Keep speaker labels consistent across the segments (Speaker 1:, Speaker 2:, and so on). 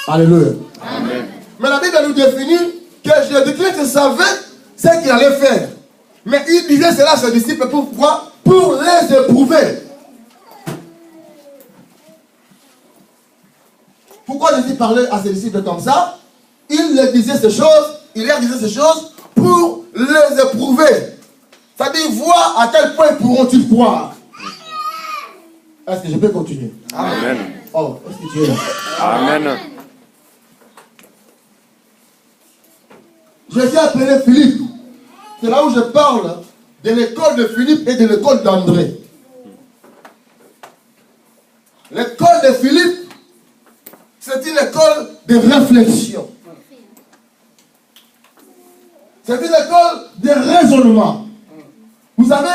Speaker 1: Alléluia.
Speaker 2: Amen.
Speaker 1: Mais la Bible nous définit que Jésus-Christ savait ce qu'il allait faire. Mais il disait cela à ses disciples. Pourquoi? Pour les éprouver. Pourquoi Jésus parlait à ses disciples comme ça? Il leur disait ces choses, pour les éprouver. C'est-à-dire voir à quel point pourront-ils croire. Est-ce que je peux continuer?
Speaker 2: Amen.
Speaker 1: Oh, est-ce que tu es là?
Speaker 2: Amen.
Speaker 1: Jésus a appelé Philippe. C'est là où je parle de l'école de Philippe et de l'école d'André. L'école de Philippe, c'est une école de réflexion. C'est une école de raisonnement. Vous savez,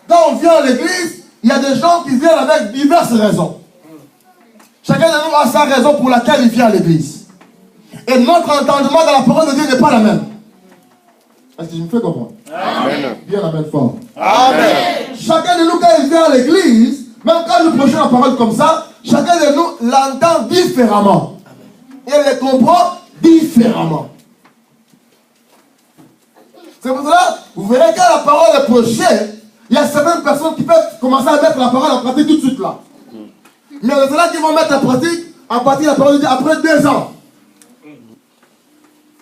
Speaker 1: quand on vient à l'église, il y a des gens qui viennent avec diverses raisons. Chacun de nous a sa raison pour laquelle il vient à l'église. Et notre entendement dans la parole de Dieu n'est pas la même. Est-ce que je me fais comprendre?
Speaker 2: Amen.
Speaker 1: Bien la même forme.
Speaker 2: Amen.
Speaker 1: Chacun de nous, quand il vient à l'église, même quand nous prêchons la parole comme ça, chacun de nous l'entend différemment. Et le comprend différemment. C'est pour cela, vous verrez quand la parole est prêchée, il y a certaines personnes qui peuvent commencer à mettre la parole en pratique tout de suite là. Mais il y en a qui vont mettre en pratique à partir de la parole de Dieu après 2 ans.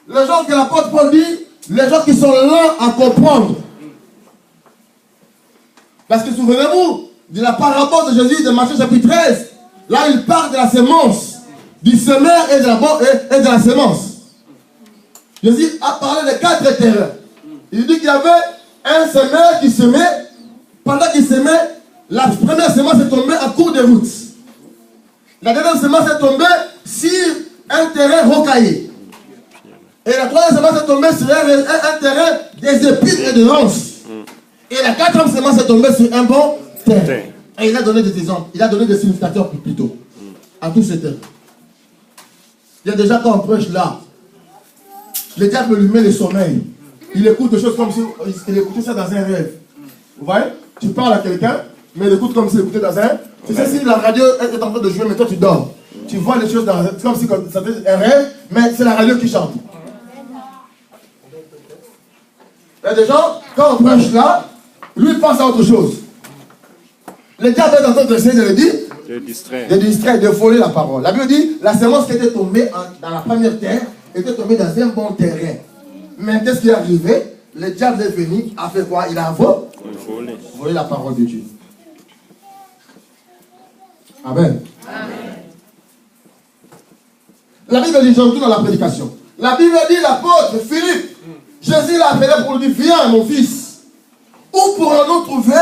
Speaker 1: Les gens que l'apôtre Paul dit, les gens qui sont lents à comprendre. Parce que souvenez-vous de la parabole de Jésus de Matthieu chapitre 13. Là, il parle de la sémence, du semeur et de la sémence. Jésus a parlé de 4 terrains. Il dit qu'il y avait un semeur qui semait. Pendant qu'il semait, la première semence est tombée en cours de route. La deuxième semence est tombée sur un terrain rocaillé. Et la troisième semence est tombée sur un terrain des épines et de ronces. Et la 4e semence est tombée sur un bon terrain. Et il a donné des exemples. Il a donné des significateurs plutôt à tous ces terrains. Il y a déjà quand on prêche là, le diable lui met le sommeil. Il écoute des choses comme si il écoutait ça dans un rêve. Vous voyez? Tu parles à quelqu'un, mais il écoute comme s'il écoutait dans un... Tu sais, si la radio est en train de jouer, mais toi tu dors. Tu vois les choses dans... C'est comme si c'était un rêve, mais c'est la radio qui chante. Il y a des gens, quand on prêche là, lui pense à autre chose. Le diable est en train d'essayer de le dire, de distraire, de voler la parole. La Bible dit, la semence qui était tombée dans la première terre était tombée dans un bon terrain. Mais qu'est-ce qui est arrivé? Le diable est venu, a fait quoi? Il a volé la parole de Dieu. Amen. Amen. La Bible dit, je retourne dans la prédication. La Bible dit, l'apôtre Philippe, Jésus l'a appelé pour lui dire, viens mon fils, où pourrons-nous trouver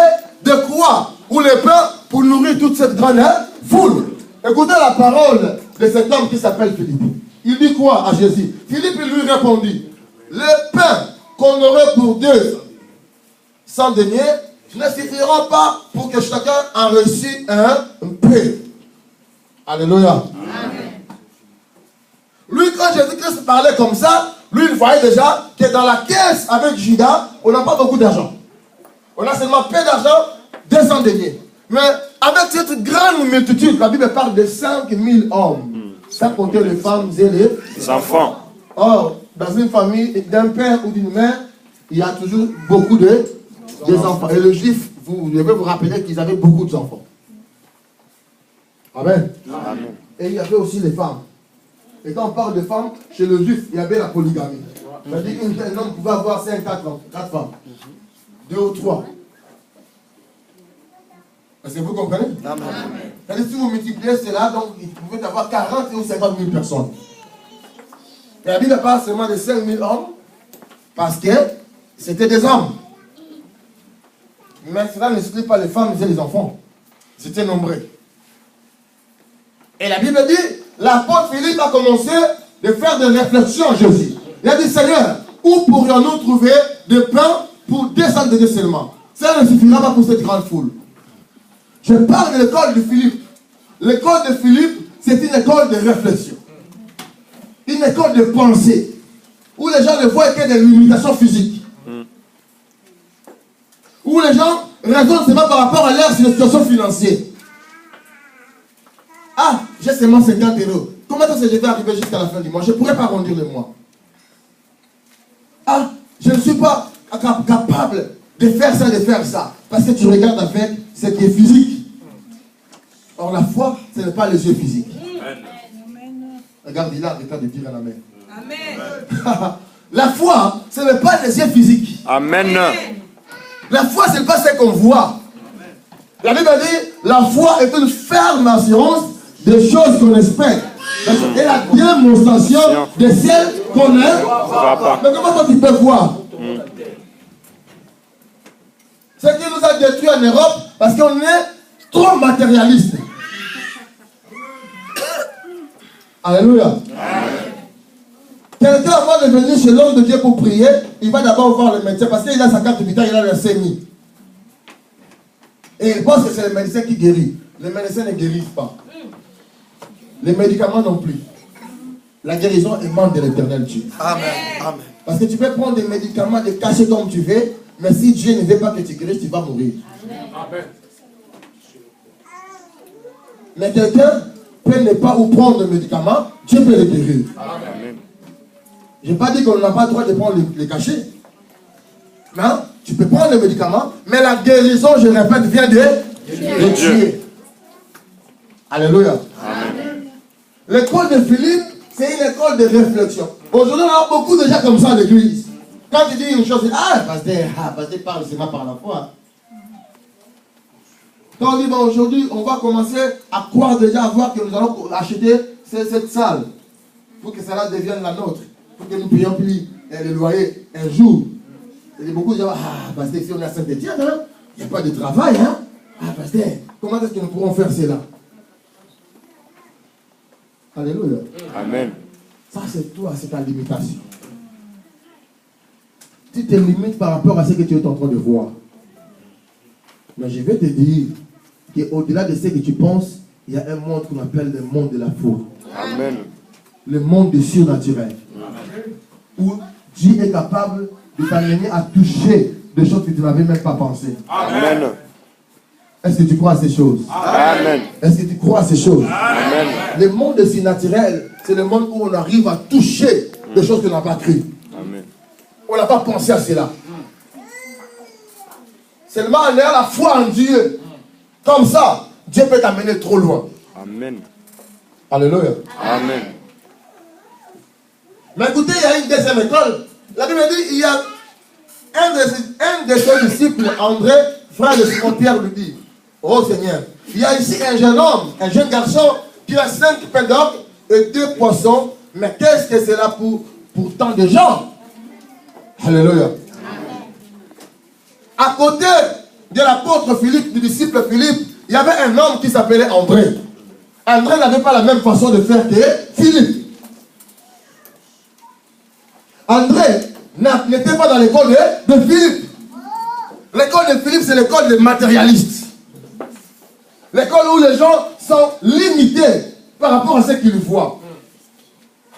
Speaker 1: de quoi ou le pain pour nourrir toute cette grande foule? Écoutez la parole de cet homme qui s'appelle Philippe. Il dit quoi à Jésus? Philippe lui répondit, le pain qu'on aurait pour 200 deniers ne suffira pas pour que chacun en reçût un peu. Alléluia. Amen. Lui, quand Jésus-Christ parlait comme ça, lui, il voyait déjà que dans la caisse avec Judas, on n'a pas beaucoup d'argent. On a seulement peu d'argent, 200 deniers. Mais avec cette grande multitude, la Bible parle de 5000 hommes, sans compter les femmes et les
Speaker 2: enfants.
Speaker 1: Or, dans une famille d'un père ou d'une mère, il y a toujours beaucoup d'enfants. Et les Juifs, vous devez vous rappeler qu'ils avaient beaucoup d'enfants. Amen. Amen. Et il y avait aussi les femmes. Et quand on parle de femmes, chez les Juifs, il y avait la polygamie. C'est-à-dire qu'un homme pouvait avoir 5, 4 femmes. 2 ou 3. Est-ce que vous comprenez? Amen. C'est-à-dire si vous multipliez cela, donc il pouvait avoir 40 ou 50 000 personnes. Et la Bible parle seulement de 5 000 hommes, parce que c'était des hommes. Mais cela n'exclut pas les femmes et les enfants. C'était nombreux. Et la Bible dit, l'apôtre Philippe a commencé de faire des réflexions à Jésus. Il a dit, Seigneur, où pourrions-nous trouver de pain pour 200 deniers seulement? Ça ne suffira pas pour cette grande foule. Je parle de l'école de Philippe. L'école de Philippe, c'est une école de réflexion. Une école de pensée. Où les gens ne voient que des limitations physiques. Où les gens raisonnent seulement par rapport à leur situation financière. Ah, j'ai seulement 50 €. Comment est-ce que je vais arriver jusqu'à la fin du mois? Je ne pourrais pas arrondir le mois. Ah, je ne suis pas capable de faire ça, de faire ça. Parce que tu regardes avec ce qui est physique. Or, la foi, ce n'est pas les yeux physiques. Regarde, il a arrêté de dire à la main. Amen. La foi, ce n'est pas les yeux physiques.
Speaker 2: Amen.
Speaker 1: La foi, ce n'est pas ce qu'on voit. La Bible dit, la foi est une ferme assurance des choses qu'on espère. Et la démonstration de celles qu'on aime. Mais comment toi tu peux voir? Ce qui nous a détruit en Europe, parce qu'on est trop matérialiste. Alléluia. Quelqu'un avant de venir chez l'homme de Dieu pour prier, il va d'abord voir le médecin parce qu'il a sa carte vitale, il a le CMI. Et il pense que c'est le médecin qui guérit. Les médecins ne guérissent pas. Les médicaments non plus. La guérison émane de l'éternel Dieu. Amen. Amen. Parce que tu peux prendre des médicaments, des cacher comme tu veux, mais si Dieu ne veut pas que tu guérisses, tu vas mourir. Amen. Mais quelqu'un peut ne pas ou prendre le médicament, Dieu peut le guérir. Amen. Je n'ai pas dit qu'on n'a pas le droit de prendre les cachets. Non, tu peux prendre le médicament, mais la guérison, je répète, vient de Dieu. Alléluia. Amen. L'école de Philippe, c'est une école de réflexion. Aujourd'hui, on a beaucoup de gens comme ça à l'église. Quand tu dis une chose, pasteur parle seulement par la foi. Quand on dit, bon, aujourd'hui, on va commencer à croire déjà, à voir que nous allons acheter cette salle pour que cela devienne la nôtre, pour que nous payons plus le loyer un jour. Et beaucoup de gens, pasteur, si on est à Saint-Étienne, hein, il n'y a pas de travail, hein. Pasteur, comment est-ce que nous pourrons faire cela? Alléluia. Amen. Ça, c'est toi, c'est ta limitation. Tu te limites par rapport à ce que tu es en train de voir. Mais je vais te dire qu'au-delà de ce que tu penses, il y a un monde qu'on appelle le monde de la foi. Amen. Le monde du surnaturel. Amen. Où Dieu est capable de t'amener à toucher des choses que tu n'avais même pas pensé. Amen. Est-ce que tu crois à ces choses? Amen. Est-ce que tu crois à ces choses? Amen. Le monde du surnaturel, c'est le monde où on arrive à toucher des choses qu'on n'a pas cru. Amen. On n'a pas pensé à cela. Seulement en ayant la foi en Dieu. Comme ça, Dieu peut t'amener trop loin. Amen. Alléluia. Amen. Mais écoutez, il y a une deuxième école. La Bible dit, il y a un de ses disciples, André, frère de Simon-Pierre, lui dit, oh Seigneur, il y a ici un jeune homme, un jeune garçon, qui a 5 pains d'orge et 2 poissons. Mais qu'est-ce que c'est là pour tant de gens? Alléluia. À côté de l'apôtre Philippe, du disciple Philippe, il y avait un homme qui s'appelait André. André n'avait pas la même façon de faire que Philippe. André n'était pas dans l'école de Philippe. L'école de Philippe, c'est l'école des matérialistes. L'école où les gens sont limités par rapport à ce qu'ils voient.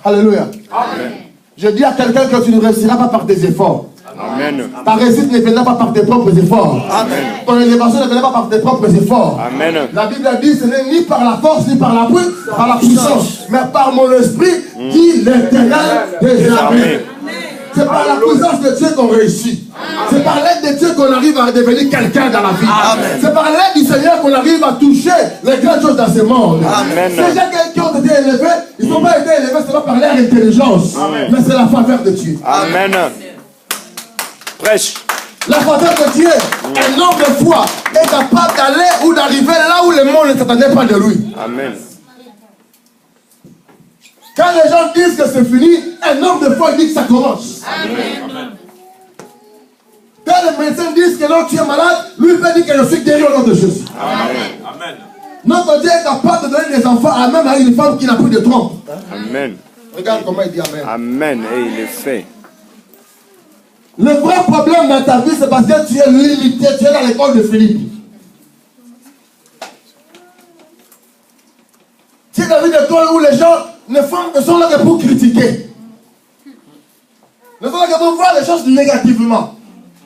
Speaker 1: Alléluia. Amen. Je dis à quelqu'un que tu ne réussiras pas par tes efforts. Amen. Ta réussite ne viendra pas par tes propres efforts. Amen. Ton élévation ne viendra pas par tes propres efforts. Amen. La Bible dit ce n'est ni par la force ni par la puissance, mais par mon esprit, dit l'Éternel des armées. C'est par la puissance de Dieu qu'on réussit. C'est par l'aide de Dieu qu'on arrive à devenir quelqu'un dans la vie. C'est par l'aide du Seigneur qu'on arrive à toucher les grandes choses dans ce monde. Ces gens qui ont été élevés, ils n'ont pas été élevés seulement par leur intelligence, mais c'est la faveur de Dieu. Amen. Prêche. La faveur de Dieu, un homme de foi est capable d'aller ou d'arriver là où le monde ne s'attendait pas de lui. Amen. Quand les gens disent que c'est fini, un homme de foi dit que ça commence. Amen. Quand les médecins disent que non, tu es malade, lui peut dire que je suis guéri au nom de Jésus. Amen. Amen. Notre Dieu est capable de donner des enfants à même à une femme qui n'a plus de trompe. Amen. Regarde comment il dit Amen. Amen. Et il est fait. Le vrai problème dans ta vie, c'est parce que tu es limité, tu es dans l'école de Philippe. Tu es dans une école où les gens ne sont là que pour critiquer. Ne sont là que pour voir les choses négativement.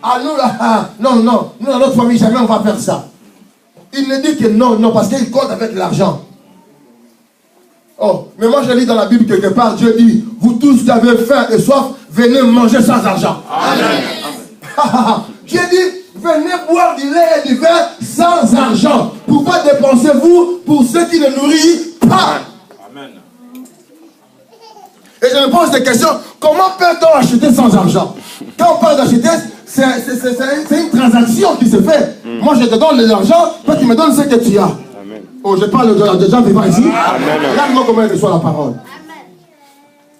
Speaker 1: Ah nous là, non, nous dans notre famille, jamais on va faire ça. Il ne dit que non, parce qu'il compte avec l'argent. Oh, mais moi je lis dans la Bible quelque part, Dieu dit, vous tous qui avez faim et soif, venez manger sans argent. Amen. Dieu dit, venez boire du lait et du vin sans argent. Pourquoi dépensez-vous pour ceux qui ne nourrissent pas? Amen. Et je me pose des questions, comment peut-on acheter sans argent? Quand on parle d'acheter, c'est une transaction qui se fait. Moi je te donne de l'argent, toi tu me donnes ce que tu as. Amen. Oh, je parle de gens vivants ici. Regarde-moi comment elle reçoit la parole.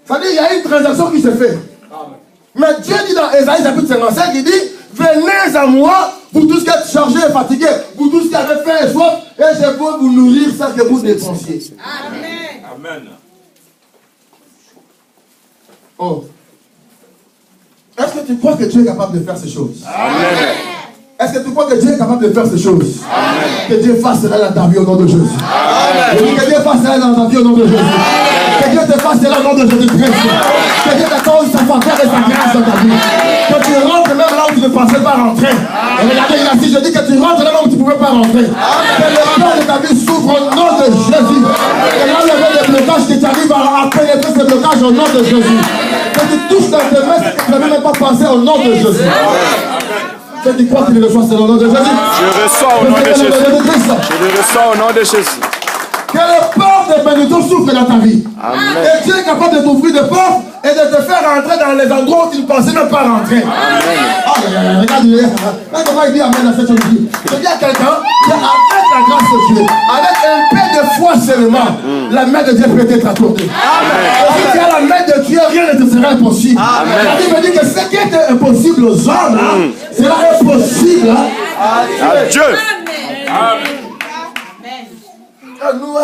Speaker 1: C'est-à-dire qu'il y a une transaction qui se fait. Amen. Mais Dieu dit dans Ésaïe chapitre 55, il dit, venez à moi, vous tous qui êtes chargés et fatigués, vous tous qui avez faim et soif, et je vais vous nourrir sans que vous dépensiez. Amen. Amen. Oh. Est-ce que tu crois que Dieu est capable de faire ces choses? Amen. Est-ce que tu crois que Dieu est capable de faire ces choses? Amen. Que Dieu fasse cela dans ta vie au nom de Jésus. Amen. Je dis que Dieu fasse cela dans ta vie au nom de Jésus. Amen. Que Dieu te fasse cela au nom de Jésus-Christ. Que Dieu t'accorde sa faveur et sa grâce dans ta vie. Que tu rentres même là où tu ne pensais pas rentrer. Et regardez, il a dit, je dis que tu rentres là où tu ne pouvais pas rentrer. Amen. Que le plan de ta vie s'ouvre au nom de Jésus. Que l'enlever des blocages que tu arrives à pénétrer ces blocages au nom de Jésus. Que tu touches dans tes mains ce que tu n'avais même pas pensé au nom de Jésus. Amen. Tu crois qu'il le reçoit au nom de Jésus? Je reçois au nom de Jésus. Je le reçois au nom de Jésus. Que les portes de bénédiction s'ouvrent dans ta vie. Amen. Et Dieu est capable de t'ouvrir des portes et de te faire rentrer dans les endroits où tu ne pensais même pas rentrer. Amen. Regarde comment il dit Amen à cette chose. Je dis à quelqu'un, avec la grâce de Dieu, avec un peu de foi seulement, la main de Dieu peut être accordée. Amen. Si tu as la main de Dieu, rien ne te sera impossible. La Bible dit que ce qui était impossible aux hommes, sera impossible à Dieu. Amen. Nous,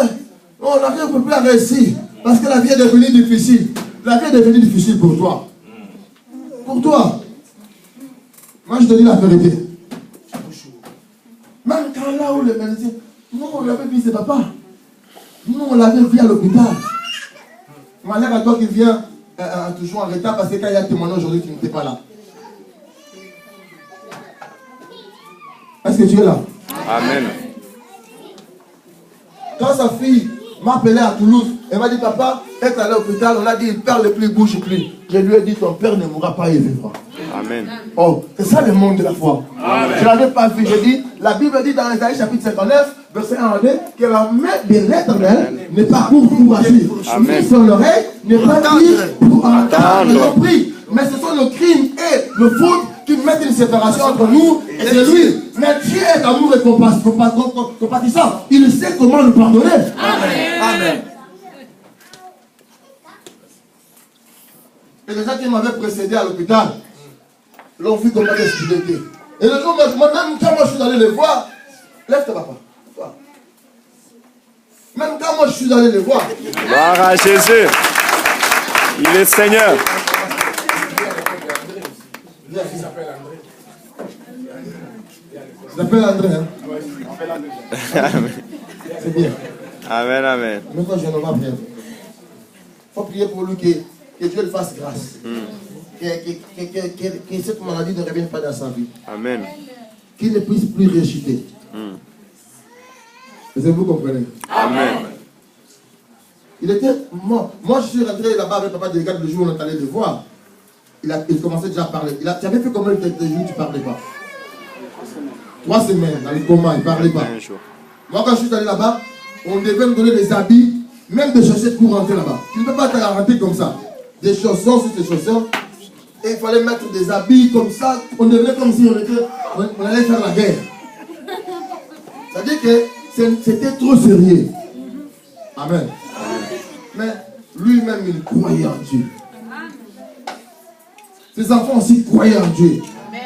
Speaker 1: on n'arrive plus à réussir parce que la vie est devenue difficile. La vie est devenue difficile pour toi. Pour toi. Moi, je te dis la vérité. Même quand là où le médecin, nous, on l'avait vu, c'est papa. Nous, on l'avait vu à l'hôpital. Malheur à toi qui viens toujours en retard parce que quand il y a témoignage aujourd'hui, tu n'étais pas là. Est-ce que tu es là? Amen. Quand sa fille m'a appelé à Toulouse, elle m'a dit, papa, est allé à l'hôpital, on a dit, il perd le plus, bouge plus. Je lui ai dit, ton père ne mourra pas, il vivra. Amen. Oh, c'est ça le monde de la foi. Amen. Je ne l'avais pas vu. Je dis, la Bible dit dans Ésaïe chapitre 59, verset 1 à 2, que la main de l'Éternel n'est pas courte pour agir, ni son oreille n'est pas tire pour entendre le prix. Mais ce sont nos crimes et nos fautes qui mettent une séparation entre nous et lui. Mais Dieu est amour et compatissant. Il sait comment nous pardonner. Amen. Amen. Et les gens qui m'avaient précédé à l'hôpital l'ont vu comment est-ce qu'il était. Et le jour même, quand moi je suis allé les voir, lève-toi papa. Toi. Même quand moi je suis allé les voir.
Speaker 2: Gloire à Jésus. Il est Seigneur.
Speaker 1: Il s'appelle André. Il s'appelle André, hein? C'est bien.
Speaker 2: Amen, amen.
Speaker 1: Même quand je ne vais pas prier. Il faut prier pour lui que Dieu le fasse grâce. Que cette maladie ne revienne pas dans sa vie.
Speaker 2: Amen.
Speaker 1: Qu'il ne puisse plus réchuter. Est-ce que vous comprenez? Amen. Il était mort. Moi, je suis rentré là-bas avec papa délégat le jour où on est allé le voir. Il commençait déjà à parler. Tu avais fait combien de jours tu ne parlais pas? 3 semaines dans le coma, il ne parlait pas. Moi, quand je suis allé là-bas, on devait me donner des habits, même des chaussettes pour rentrer là-bas. Tu ne peux pas te rentrer comme ça. Des chaussons sur tes chaussons. Et il fallait mettre des habits comme ça. On devenait comme si on allait faire la guerre. C'est-à-dire que c'était trop sérieux. Amen. Mais lui-même, il croyait en Dieu. Ses enfants aussi croyaient en Dieu. Amen.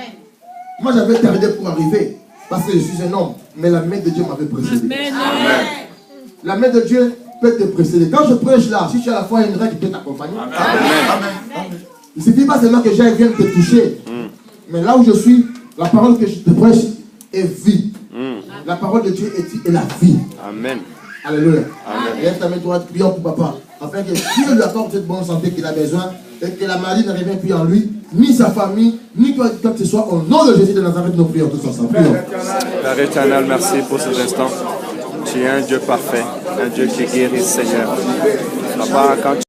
Speaker 1: Moi, j'avais tardé pour arriver. Parce que je suis un homme. Mais la main de Dieu m'avait précédé. Amen. Amen. La main de Dieu peut te précéder. Quand je prêche là, si tu as la foi, il y a une règle qui peut t'accompagner. Amen. Amen. Amen. Il ne suffit pas seulement que j'aille vienne te toucher. Mais là où je suis, la parole que je te prêche est vie. La parole de Dieu est la vie. Amen. Alléluia. Amen. Lève ta main droite, prions pour papa. Afin que Dieu lui accorde cette bonne santé qu'il a besoin. Et que la maladie ne revienne plus en lui, ni sa famille, ni quoi que ce soit. Au nom de Jésus de Nazareth, nous prions tous ensemble.
Speaker 2: Père éternel, merci pour cet instant. Tu es un Dieu parfait. Un Dieu qui guérit, Seigneur. Papa, quand